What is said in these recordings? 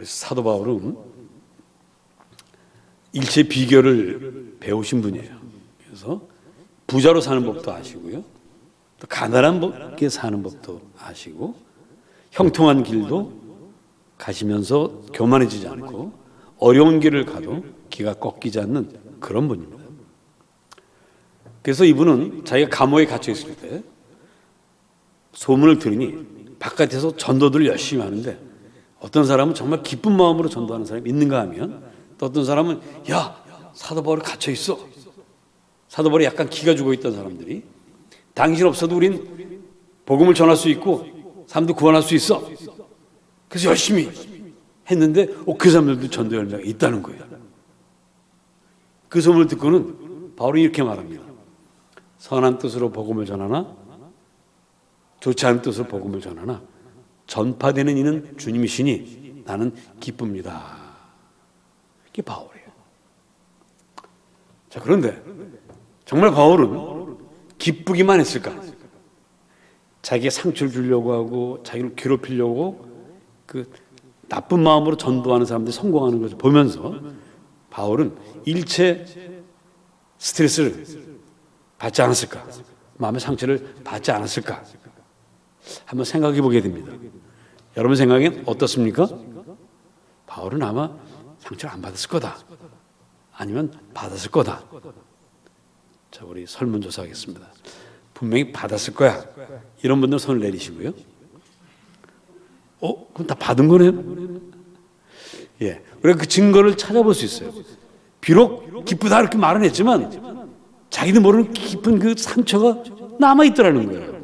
우리 사도 바울은 일체 비결을 배우신 분이에요. 그래서 부자로 사는 법도 아시고요, 또 가난하게 사는 법도 아시고, 형통한 길도 가시면서 교만해지지 않고 어려운 길을 가도 기가 꺾이지 않는 그런 분입니다. 그래서 이분은 자기가 감옥에 갇혀 있을 때 소문을 들으니 바깥에서 전도들을 열심히 하는데, 어떤 사람은 정말 기쁜 마음으로 전도하는 사람이 있는가 하면, 또 어떤 사람은 야, 사도 바울이 갇혀 있어. 사도 바울이 약간 기가 죽어 있던 사람들이 당신 없어도 우린 복음을 전할 수 있고 사람도 구원할 수 있어. 그래서 열심히 했는데 그 사람들도 전도 열매가 있다는 거예요. 그 소문을 듣고는 바울이 이렇게 말합니다. 선한 뜻으로 복음을 전하나 좋지 않은 뜻으로 복음을 전하나 전파되는 이는 주님이시니 나는 기쁩니다. 이게 바울이에요. 자, 그런데 정말 바울은 기쁘기만 했을까? 자기의 상처를 주려고 하고 자기를 괴롭히려고 그 나쁜 마음으로 전도하는 사람들이 성공하는 것을 보면서 바울은 일체 스트레스를 받지 않았을까? 마음의 상처를 받지 않았을까? 한번 생각해 보게 됩니다. 여러분 생각엔 어떻습니까? 바울은 아마 상처를 안 받았을 거다. 아니면 받았을 거다. 자, 우리 설문조사 하겠습니다. 분명히 받았을 거야. 이런 분들 손을 내리시고요. 그럼 다 받은 거네요? 예. 우리가 그 증거를 찾아볼 수 있어요. 비록 기쁘다 이렇게 말은 했지만 자기도 모르는 깊은 그 상처가 남아있더라는 거예요.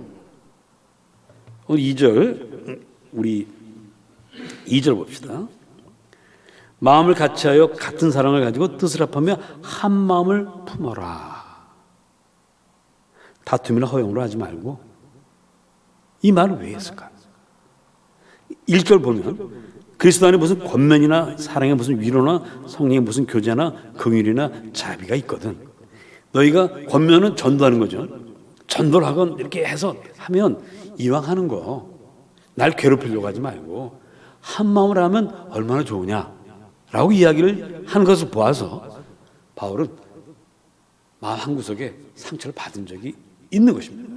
오늘 2절, 우리 2절 봅시다. 마음을 같이하여 같은 사랑을 가지고 뜻을 합하며 한 마음을 품어라. 다툼이나 허용으로 하지 말고. 이 말을 왜 했을까? 1절 보면 그리스도 안에 무슨 권면이나 사랑의 무슨 위로나 성령의 무슨 교제나 긍휼이나 자비가 있거든. 너희가 권면은 전도하는 거죠. 전도를 하건 이렇게 해서 하면 이왕 하는 거 날 괴롭히려고 하지 말고 한 마음으로 하면 얼마나 좋으냐라고 이야기를 하는 것을 보아서 바울은 마음 한구석에 상처를 받은 적이 있는 것입니다.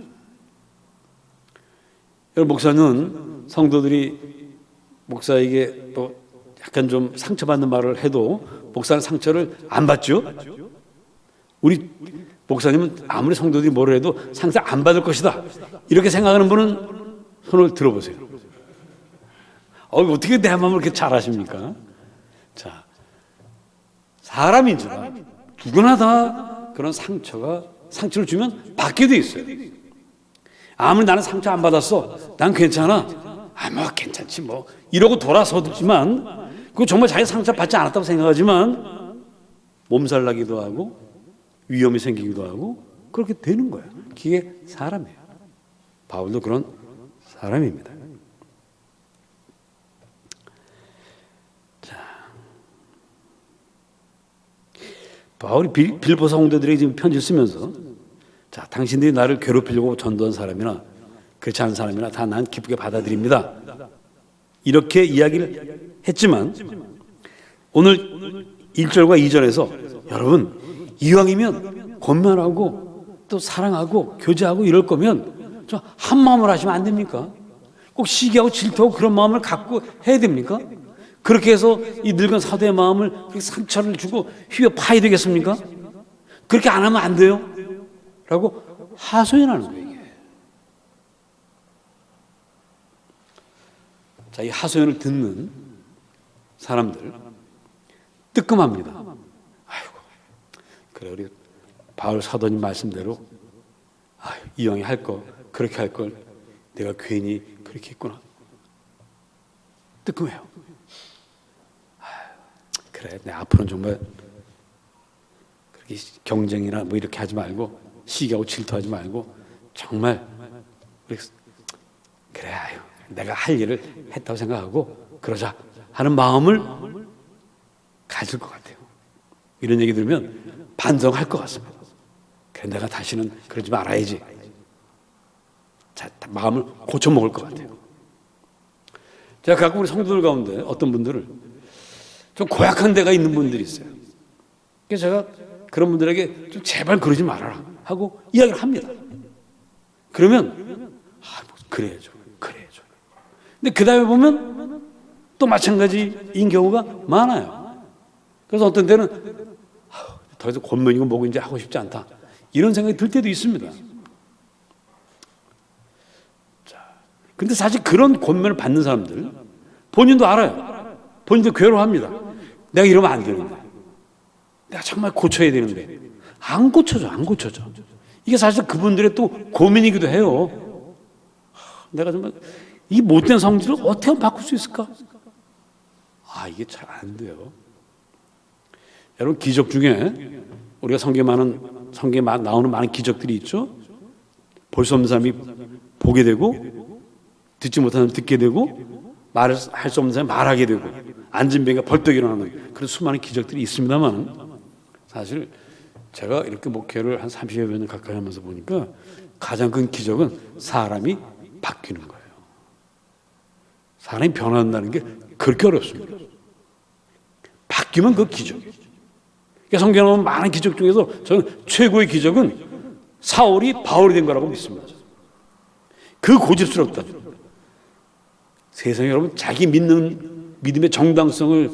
여러분, 목사는 성도들이 목사에게 또 약간 좀 상처받는 말을 해도 목사는 상처를 안 받죠? 우리 목사님은 아무리 성도들이 뭐를 해도 상처 안 받을 것이다 이렇게 생각하는 분은 손을 들어보세요. 어떻게 내 마음을 그렇게 잘 아십니까? 자, 사람이지만 누구나 다 그런 상처를 주면 받게 돼 있어요. 아무리 나는 상처 안 받았어, 난 괜찮아, 뭐 괜찮지 뭐 이러고 돌아서지만 그거 정말 자기 상처 받지 않았다고 생각하지만 몸살 나기도 하고 위험이 생기기도 하고 그렇게 되는 거예요. 그게 사람이에요. 바울도 그런 사람입니다. 자, 바울이 빌보 성도들에게 지금 편지를 쓰면서, 자, 당신들이 나를 괴롭히려고 전도한 사람이나 그렇지 않은 사람이나 다 난 기쁘게 받아들입니다. 이렇게 이야기를 했지만 오늘 1절과 2절에서 여러분, 이왕이면 권면하고 또 사랑하고 교제하고 이럴 거면 좀 한 마음으로 하시면 안 됩니까? 꼭 시기하고 질투하고 그런 마음을 갖고 해야 됩니까? 그렇게 해서 이 늙은 사도의 마음을 그렇게 상처를 주고 휘어 파야 되겠습니까? 그렇게 안 하면 안 돼요? 라고 하소연하는 거예요. 이게. 자, 이 하소연을 듣는 사람들 뜨끔합니다. 아이고, 그래, 우리 바울 사도님 말씀대로 이왕이 할 거 그렇게 할 걸 내가 괜히 그렇게 했구나. 뜨끔해요. 그래, 내 앞으로는 정말 그렇게 경쟁이나 뭐 이렇게 하지 말고 시기하고 질투하지 말고 정말 그래, 내가 할 일을 했다고 생각하고 그러자 하는 마음을 가질 것 같아요. 이런 얘기 들으면 반성할 것 같습니다. 그래, 내가 다시는 그러지 말아야지. 자, 마음을 고쳐먹을 것 같아요. 제가 가끔 우리 성도들 가운데 어떤 분들을 좀 고약한 데가 있는 분들이 있어요. 그래서 제가 그런 분들에게 좀 제발 그러지 말아라 하고 이야기를 합니다. 그러면 그래야죠. 근데 그 다음에 보면 또 마찬가지인 경우가 많아요. 그래서 어떤 때는 더 이상 권면이고 뭐고 이제 하고 싶지 않다, 이런 생각이 들 때도 있습니다. 근데 사실 그런 권면을 받는 사람들 본인도 알아요. 본인도 괴로워합니다. 내가 이러면 안 되는데, 내가 정말 고쳐야 되는데 안 고쳐져. 이게 사실 그분들의 또 고민이기도 해요. 내가 정말 이 못된 성질을 어떻게 바꿀 수 있을까? 이게 잘 안 돼요. 여러분, 기적 중에 우리가 성경에 나오는 많은 기적들이 있죠. 볼 수 없는 사람이 보게 되고, 듣지 못하는 사람이 듣게 되고, 말을 할 수 없는 사람이 말하게 되고, 앉은 병이가 벌떡 일어나는 그런 수많은 기적들이 있습니다만, 사실 제가 이렇게 목회를 한 30여 년 가까이 하면서 보니까 가장 큰 기적은 사람이 바뀌는 거예요. 사람이 변한다는 게 그렇게 어렵습니다. 바뀌면 그 기적이에요. 그러니까 성경에 나오는 많은 기적 중에서 저는 최고의 기적은 사울이 바울이 된 거라고 믿습니다. 그 고집스럽다. 세상에 여러분, 자기 믿는 믿음의 정당성을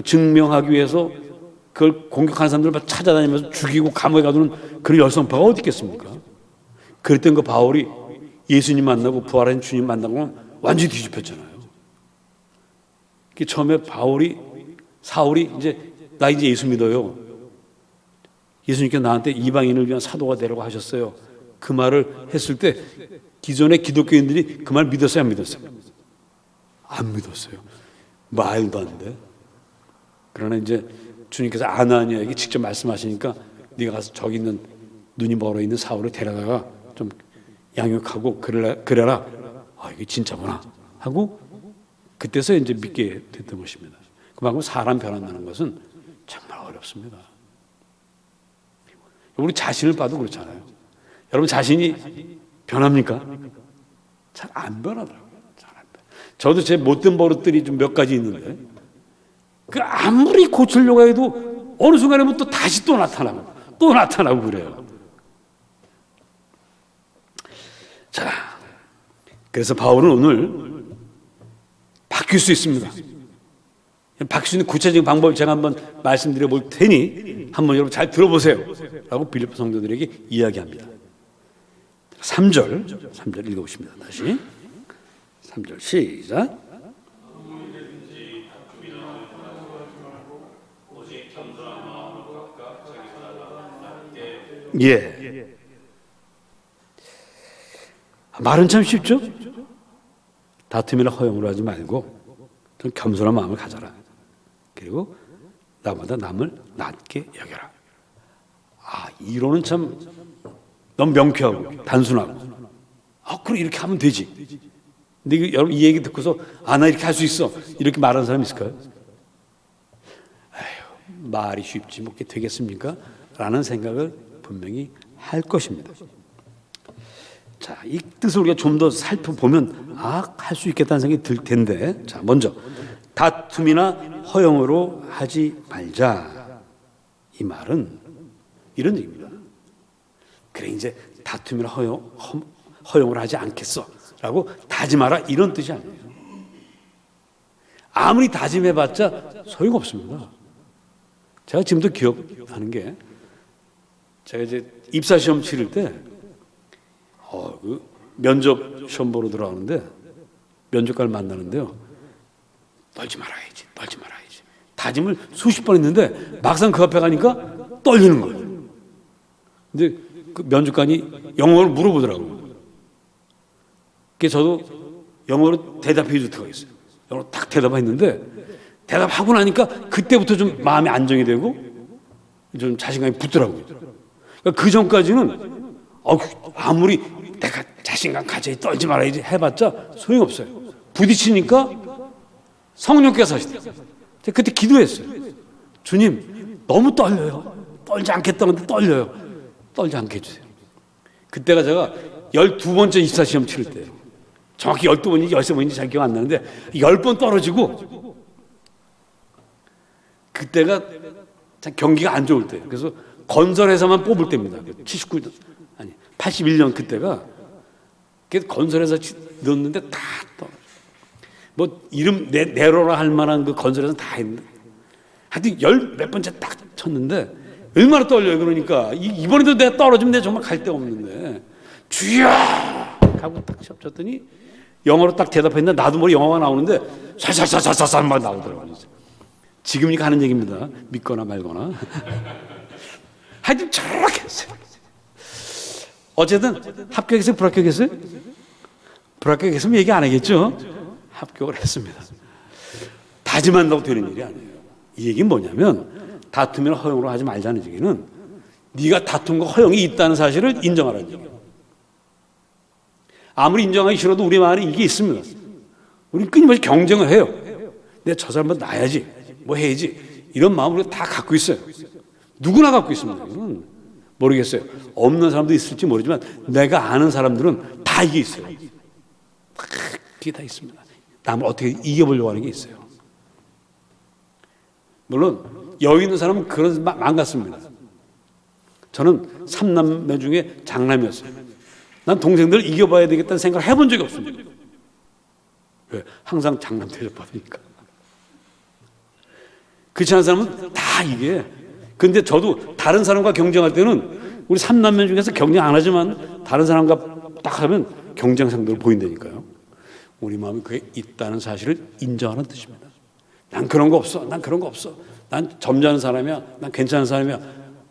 증명하기 위해서 그걸 공격하는 사람들을 찾아다니면서 죽이고 감옥에 가두는 그런 열성파가 어디 있겠습니까? 그랬던 그 바울이 예수님 만나고 부활한 주님 만나고 완전히 뒤집혔잖아요. 처음에 사울이 나 이제 예수 믿어요. 예수님께서 나한테 이방인을 위한 사도가 되라고 하셨어요. 그 말을 했을 때 기존의 기독교인들이 그 말 믿었어요, 안 믿었어요? 안 믿었어요. 말도 안 돼. 그러나 이제 주님께서 아나니아에게 직접 말씀하시니까 네가 가서 저기 있는 눈이 멀어 있는 사울을 데려다가 좀 양육하고 그래라. 이게 진짜구나 하고 그때서 이제 믿게 됐던 것입니다. 그만큼 사람 변한다는 것은 정말 어렵습니다. 우리 자신을 봐도 그렇잖아요. 여러분 자신이 변합니까? 잘 안 변하더라고요. 저도 제 못된 버릇들이 좀 몇 가지 있는데 아무리 고치려고 해도 어느 순간에 또 다시 또 나타나고 그래요. 자, 그래서 바울은 오늘 바뀔 수 있습니다. 바뀔 수 있는 구체적인 방법을 제가 한번 말씀드려 볼 테니 한번 여러분 잘 들어보세요 라고 빌립보 성도들에게 이야기합니다. 3절 읽어보십니다. 다시 3절 시작. 예. 말은 참 쉽죠? 다툼이나 허용을 하지 말고 좀 겸손한 마음을 가져라. 그리고 나보다 남을 낮게 여겨라. 이론은 참 너무 명쾌하고 단순하고 그래 이렇게 하면 되지. 근데 여러분 이 얘기 듣고서 나 이렇게 할 수 있어 이렇게 말하는 사람 있을까요? 말이 쉽지 뭐 되겠습니까? 라는 생각을 분명히 할 것입니다. 자, 이 뜻을 우리가 좀 더 살펴보면 할 수 있겠다는 생각이 들 텐데, 자, 먼저 다툼이나 허용으로 하지 말자. 이 말은 이런 얘기입니다. 그래 이제 다툼이나 허용을 하지 않겠어라고 다짐하라 이런 뜻이 아니에요. 아무리 다짐해봤자 소용없습니다. 제가 지금도 기억하는 게 제가 이제 입사 시험 치를 때 그 면접 시험 보러 들어가는데 면접관을 만나는데요. 떨지 말아야지. 다짐을 수십 번 했는데 막상 그 앞에 가니까 떨리는 거예요. 근데 그 면접관이 영어로 물어보더라고요. 그래서 저도 영어로 대답해 주도록 하겠어요. 영어로 딱 대답했는데 대답하고 나니까 그때부터 좀 마음이 안정이 되고 좀 자신감이 붙더라고요. 그러니까 그 전까지는 아무리 내가 자신감 가져야 떨지 말아야지 해봤자 소용없어요. 부딪히니까 성령께서 하시더라고요. 제가 그때 기도했어요. 주님 너무 떨려요. 떨지 않겠다는데 떨려요. 떨지 않게 해주세요. 그때가 제가 12번째 입사시험 치를 때예요. 정확히 12번인지 13번인지 잘 기억 안 나는데 10번 떨어지고 그때가 참 경기가 안 좋을 때. 그래서 건설회사만 뽑을 때입니다. 79년 아니 81년 그때가 건설회사 넣었는데 다 떨어져. 뭐 이름 내로라 할 만한 그 건설회사 다 했는데 하여튼 몇 번째 딱 쳤는데 얼마나 떨려요. 그러니까 이번에도 내가 떨어지면 내가 정말 갈 데가 없는데 주여 하고 딱 시합 쳤더니 영어로 딱 대답했는데 나도 모르게 영어가 나오는데 살살살살살 막 나오더라고요. 지금이 가는 얘기입니다. 믿거나 말거나. 하여튼 저렇게 했어요. 어쨌든 합격했어요? 불합격했어요? 불합격했으면 얘기 안 하겠죠? 합격을 했습니다. 다짐한다고 되는 일이 아니에요. 이 얘기는 뭐냐면 다투면 허용으로 하지 말자는 얘기는 네가 다툼과 허용이 있다는 사실을 인정하라는 얘기예요. 아무리 인정하기 싫어도 우리 마음에 이게 있습니다. 우리는 끊임없이 경쟁을 해요. 내가 저 사람보다 나야지, 뭐 해야지, 이런 마음을 다 갖고 있어요. 누구나 갖고 있습니다. 이건 모르겠어요. 없는 사람도 있을지 모르지만 내가 아는 사람들은 다 이게 있어요. 그게 다 있습니다. 남을 어떻게 이겨보려고 하는 게 있어요. 물론 여유 있는 사람은 그런 마음 같습니다. 저는 3남매 중에 장남이었어요. 난 동생들을 이겨봐야 되겠다는 생각을 해본 적이 없습니다. 왜? 항상 장남 대접받으니까. 그렇지 않은 사람은 다 이게. 근데 저도 다른 사람과 경쟁할 때는 우리 3남매 중에서 경쟁 안 하지만 다른 사람과 딱 하면 경쟁 상대로 보인다니까요. 우리 마음에 그게 있다는 사실을 인정하는 뜻입니다. 난 그런 거 없어. 난 그런 거 없어. 난 점잖은 사람이야. 난 괜찮은 사람이야.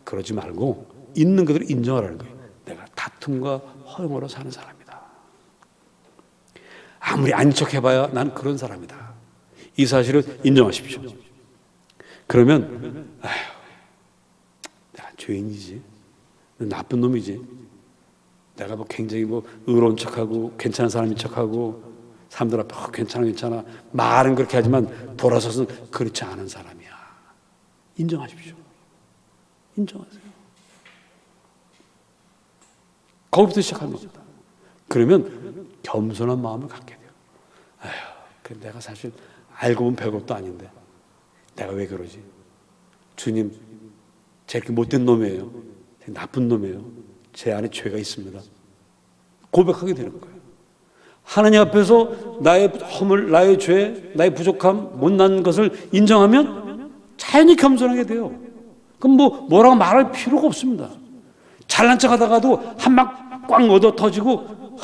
그러지 말고 있는 그대로 인정하라는 거예요. 내가 다툼과 허용으로 사는 사람이다. 아무리 아닌 척 해봐야 난 그런 사람이다. 이 사실을 인정하십시오. 그러면 내가 죄인이지. 나쁜 놈이지. 내가 뭐 굉장히 뭐 의로운 척하고 괜찮은 사람인 척하고 사람들 앞에 괜찮아 말은 그렇게 하지만 돌아서서는 그렇지 않은 사람이야. 인정하십시오. 인정하세요. 거기부터 시작하는 겁니다. 그러면 겸손한 마음을 갖게 돼요. 아휴, 내가 사실 알고 보면 별것도 아닌데 내가 왜 그러지? 주님, 제 이렇게 못된 놈이에요. 나쁜 놈이에요. 제 안에 죄가 있습니다. 고백하게 되는 거예요. 하나님 앞에서 나의 허물, 나의 죄, 나의 부족함, 못난 것을 인정하면 자연히 겸손하게 돼요. 그럼 뭐라고 말할 필요가 없습니다. 잘난 척 하다가도 한 방 꽉 얻어 터지고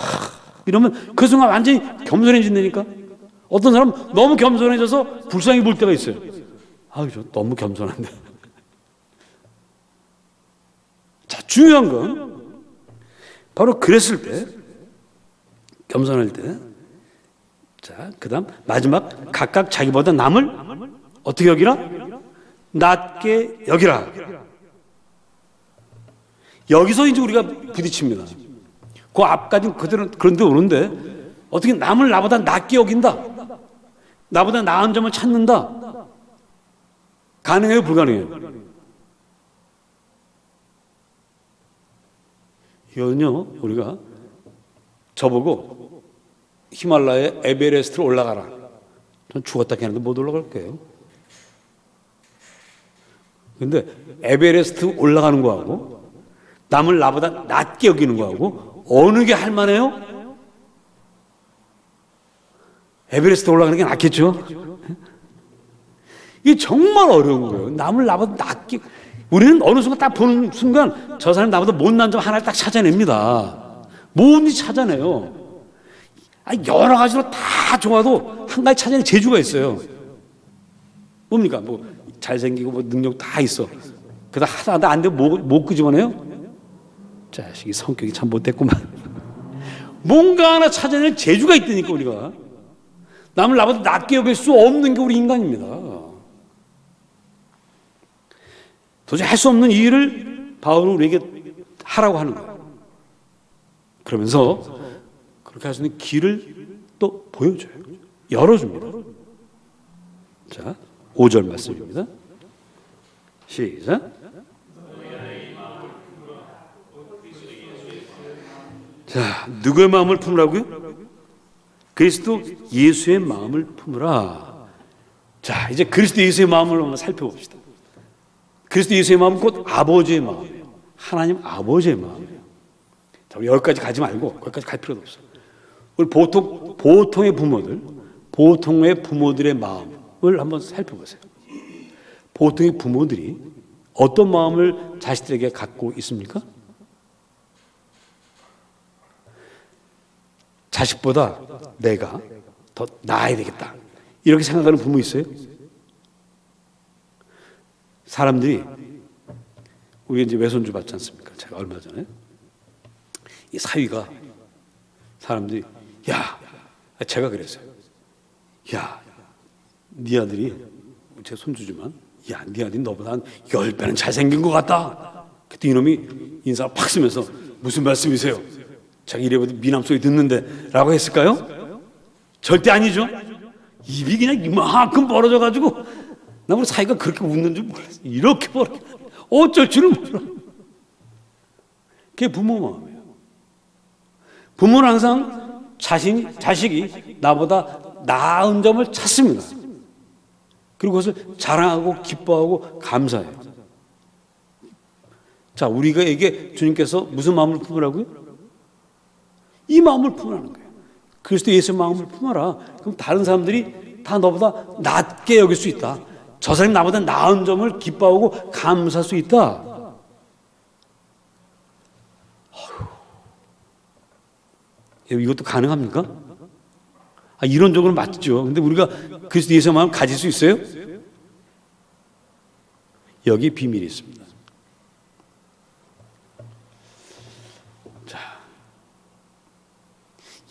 이러면 그 순간 완전히 겸손해진다니까. 어떤 사람 너무 겸손해져서 불쌍히 볼 때가 있어요. 저 너무 겸손한데. 자, 중요한 건 바로 그랬을 때, 겸손할 때. 자, 그 다음 마지막, 각각 자기보다 남을 어떻게 여기라? 낮게 여기라. 여기서 이제 우리가 부딪힙니다. 그 앞까지는 그대로 그런데 오는데 어떻게 남을 나보다 낮게 여긴다. 나보다 나은 점을 찾는다. 가능해요? 불가능해요? 이거는요, 우리가 저보고 히말라야 에베레스트로 올라가라. 전 죽었다 캐는데 못 올라갈게요. 근데 에베레스트 올라가는 거하고 남을 나보다 낮게 여기는 거하고 어느 게 할만해요? 에베레스트 올라가는 게 낫겠죠? 이게 정말 어려운 거예요. 남을 나보다 낮게. 우리는 어느 순간 딱 보는 순간 저 사람이 나보다 못난 점 하나를 딱 찾아냅니다. 뭐든지 찾아내요. 여러 가지로 다 좋아도 한 가지 찾아내는 재주가 있어요. 뭡니까? 뭐 잘생기고 뭐 능력 다 있어. 그러다 하다 안 되면 못 끄집어내요? 자식이 성격이 참 못됐구만. 뭔가 하나 찾아낼 재주가 있다니까. 우리가 남을 나보다 낮게 여길 수 없는 게 우리 인간입니다. 도저히 할 수 없는 이 일을 바울은 우리에게 하라고 하는 거예요. 그러면서 그렇게 할 수 있는 길을 또 보여줘요. 열어줍니다. 자, 5절 말씀입니다. 시작. 자, 누구의 마음을 품으라고요? 그리스도 예수의 마음을 품으라. 자, 이제 그리스도 예수의 마음을 한번 살펴봅시다. 그리스도 예수의 마음은 곧 아버지의 마음이에요. 하나님 아버지의 마음이에요. 자, 우리 여기까지 가지 말고 거기까지 갈 필요도 없어요. 우리 보통의 부모들의 마음을 한번 살펴보세요. 보통의 부모들이 어떤 마음을 자식들에게 갖고 있습니까? 자식보다 내가 더 나아야 되겠다, 이렇게 생각하는 부모 있어요? 사람들이, 우리 이제 외손주 받지 않습니까? 제가 얼마 전에 이 사위가, 사람들이, 야, 제가 그랬어요. 야, 네 아들이, 제 손주지만, 야, 네 아들이 너보다 한 10배는 잘생긴 것 같다. 그때 이놈이 인사를 팍 쓰면서, 무슨 말씀이세요? 자기 이래봐도 미남 소리 듣는데 라고 했을까요? 절대 아니죠. 입이 그냥 이만큼 벌어져가지고, 나 우리 사이가 그렇게 웃는 줄 몰랐어. 이렇게 벌어져, 어쩔 줄을 몰라. 그게 부모 마음이에요. 부모는 항상 자식이 나보다 나은 점을 찾습니다. 그리고 그것을 자랑하고 기뻐하고 감사해요. 자, 우리에게 주님께서 무슨 마음을 품으라고요? 이 마음을 품으라는 거예요. 그리스도 예수의 마음을 품어라. 그럼 다른 사람들이 다 너보다 낫게 여길 수 있다. 저 사람이 나보다 나은 점을 기뻐하고 감사할 수 있다. 이것도 가능합니까? 이론적으로 맞죠. 근데 우리가 그리스도 예수의 마음을 가질 수 있어요? 여기 비밀이 있습니다. 자,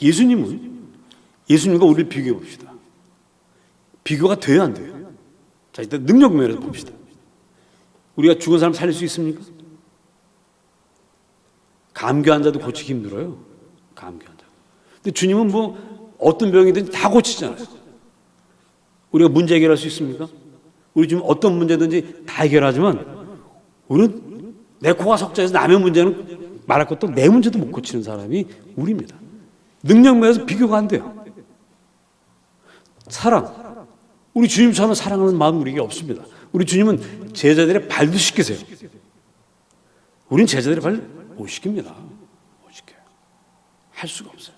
예수님과 우리를 비교해 봅시다. 비교가 돼야 안 돼요? 자, 일단 능력 면에서 봅시다. 우리가 죽은 사람 살릴 수 있습니까? 감기 환자도 고치기 힘들어요. 감기 환자. 근데 주님은 뭐 어떤 병이든지 다 고치잖아요. 우리가 문제 해결할 수 있습니까? 우리 지금 어떤 문제든지 다 해결하지만, 우리는 내 코가 석자해서 남의 문제는 말할 것도 내 문제도 못 고치는 사람이 우리입니다. 능력 면에서 비교가 안 돼요. 사랑. 우리 주님처럼 사랑하는 마음 우리에게 없습니다. 우리 주님은 제자들의 발도 씻기세요. 우리는 제자들의 발 못 씻깁니다. 못 씻겨요. 할 수가 없어요.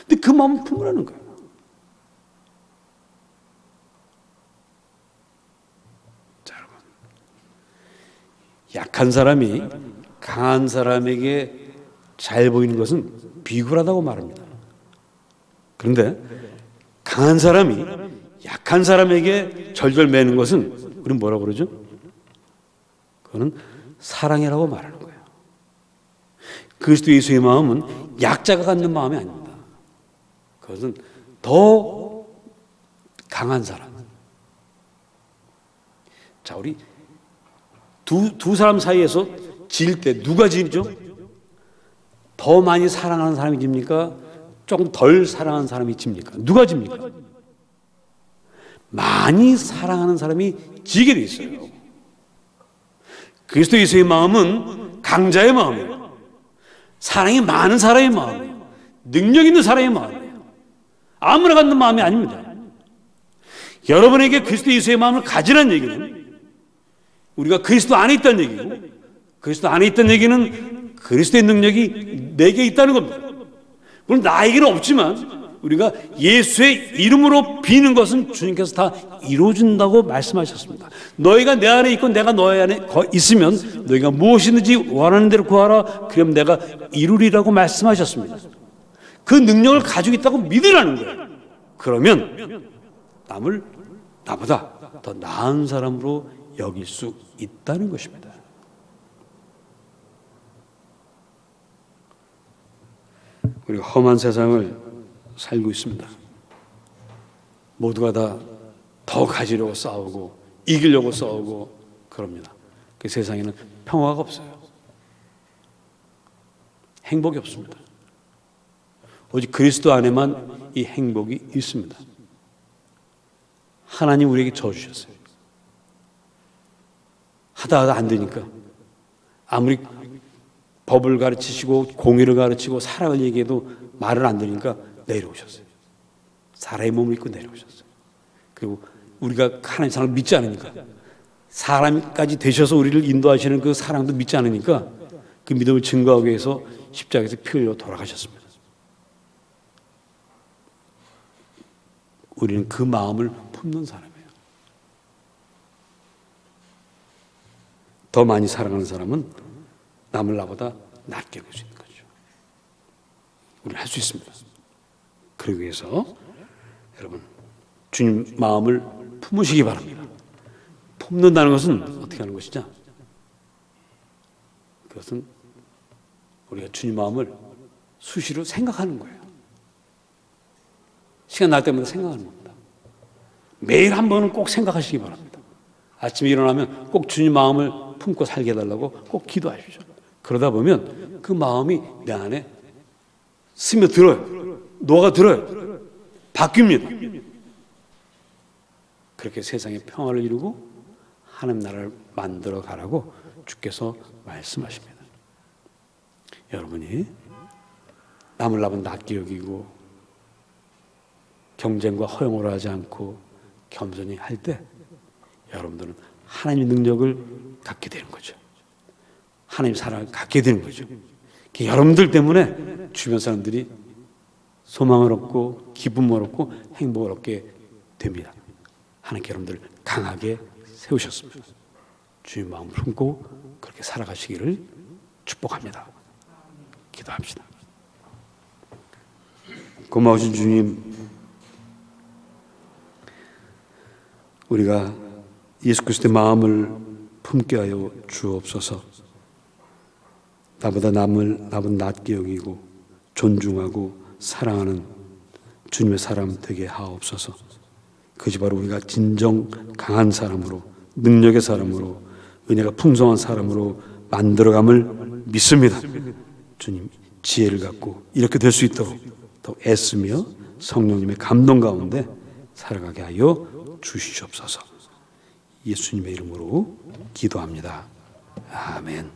근데 그 마음을 품으라는 거예요. 자, 여러분, 약한 사람이 강한 사람에게 잘 보이는 것은 비굴하다고 말합니다. 그런데 강한 사람이 약한 사람에게 절절 매는 것은 우리는 뭐라고 그러죠? 그거는 사랑이라고 말하는 거예요. 그리스도 예수의 마음은 약자가 갖는 마음이 아닙니다. 그것은 더 강한 사람. 자, 우리 두 사람 사이에서 질 때 누가 지죠? 더 많이 사랑하는 사람이 집니까? 조금 덜 사랑하는 사람이 집니까? 누가 집니까? 많이 사랑하는 사람이 지게 돼 있어요. 그리스도 예수의 마음은 강자의 마음이에요. 사랑이 많은 사람의 마음이에요. 능력 있는 사람의 마음이에요. 아무나 갖는 마음이 아닙니다. 여러분에게 그리스도 예수의 마음을 가지라는 얘기는 우리가 그리스도 안에 있다는 얘기고, 그리스도 안에 있다는 얘기는 그리스도의 능력이 내게 있다는 겁니다. 물론 나에게는 없지만 우리가 예수의 이름으로 비는 것은 주님께서 다 이루어준다고 말씀하셨습니다. 너희가 내 안에 있고 내가 너희 안에 있으면 너희가 무엇이든지 원하는 대로 구하라. 그럼 내가 이루리라고 말씀하셨습니다. 그 능력을 가지고 있다고 믿으라는 거예요. 그러면 남을 나보다 더 나은 사람으로 여길 수 있다는 것입니다. 우리가 험한 세상을 살고 있습니다. 모두가 다 더 가지려고 싸우고 이기려고 싸우고 그럽니다. 그 세상에는 평화가 없어요. 행복이 없습니다. 오직 그리스도 안에만 이 행복이 있습니다. 하나님 우리에게 져주셨어요. 하다 안 되니까 아무리 법을 가르치시고 공의를 가르치고 사랑을 얘기해도 말을 안 들으니까 내려오셨어요. 사람의 몸을 입고 내려오셨어요. 그리고 우리가 하나님 사랑을 믿지 않으니까, 사람까지 되셔서 우리를 인도하시는 그 사랑도 믿지 않으니까 그 믿음을 증거하기 위해서 십자가에서 피 흘려 돌아가셨습니다. 우리는 그 마음을 품는 사람이에요. 더 많이 사랑하는 사람은 남을 나보다 낫게 볼 수 있는 거죠. 우리는 할 수 있습니다. 그러기 위해서 여러분, 주님 마음을 품으시기 바랍니다. 품는다는 것은 어떻게 하는 것이냐? 그것은 우리가 주님 마음을 수시로 생각하는 거예요. 시간 날 때마다 생각하는 겁니다. 매일 한 번은 꼭 생각하시기 바랍니다. 아침에 일어나면 꼭 주님 마음을 품고 살게 해달라고 꼭 기도하십시오. 그러다 보면 그 마음이 내 안에 스며들어요. 녹아들어요. 바뀝니다. 그렇게 세상에 평화를 이루고 하나님 나라를 만들어 가라고 주께서 말씀하십니다. 여러분이 남을 나보다 낮게 여기고 경쟁과 허용을 하지 않고 겸손히 할 때 여러분들은 하나님의 능력을 갖게 되는 거죠. 하나님의 사랑을 갖게 되는 거죠. 여러분들 때문에 주변 사람들이 소망을 얻고 기쁨을 얻고 행복을 얻게 됩니다. 하나님께 여러분들을 강하게 세우셨습니다. 주님 마음을 품고 그렇게 살아가시기를 축복합니다. 기도합시다. 고마우신 주님, 우리가 예수 그리스도의 마음을 품게 하여 주옵소서. 나보다 남을 낮게 여기고 존중하고 사랑하는 주님의 사람 되게 하옵소서. 그것이 바로 우리가 진정 강한 사람으로, 능력의 사람으로, 은혜가 풍성한 사람으로 만들어감을 믿습니다. 주님, 지혜를 갖고 이렇게 될 수 있도록 더 애쓰며 성령님의 감동 가운데 살아가게 하여 주시옵소서. 예수님의 이름으로 기도합니다. 아멘.